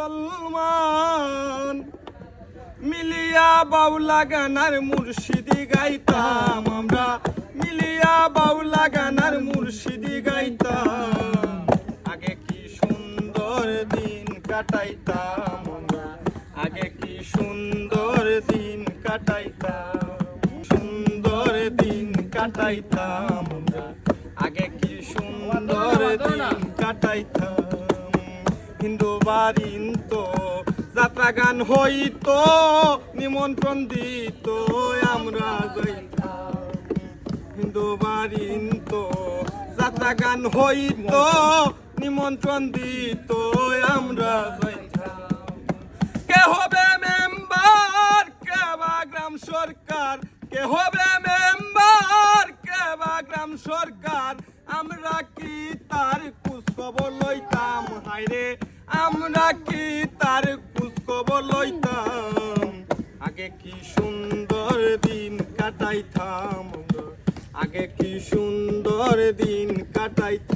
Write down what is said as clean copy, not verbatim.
মুসলমান মিলিয়া বাউলা গানার মুর্শিদি গাইতাম আমরা, মিলিয়া বাউলা গানার মুর্শিদি গাইতাম। আগে কি সুন্দর দিন কাটাইতাম আমরা, আগে কি সুন্দর দিন কাটাইতাম, সুন্দর দিন কাটাইতাম আমরা, আগে কি সুন্দর দিন কাটাইতাম। হিন্দু বাড়িন তো যাত্রা গান হইতো, নিমন্ত্রণ দিত আমরা যাইতাম। হিন্দু বাড়িন তো যাত্রা গান হইতো, নিমন্ত্রণ দিত আমরা যাইতাম। কে হবে মেম্বার, কে বা গ্রাম সরকার, কে হবে মেম্বার, কে বা গ্রাম সরকার, আমরা কি তার খোঁজখবর লইতাম। হায়রে আমরা কি তার খোঁজখবর লইতাম। আগে কি সুন্দর দিন কাটাইতাম, আগে কি সুন্দর দিন কাটাইতাম।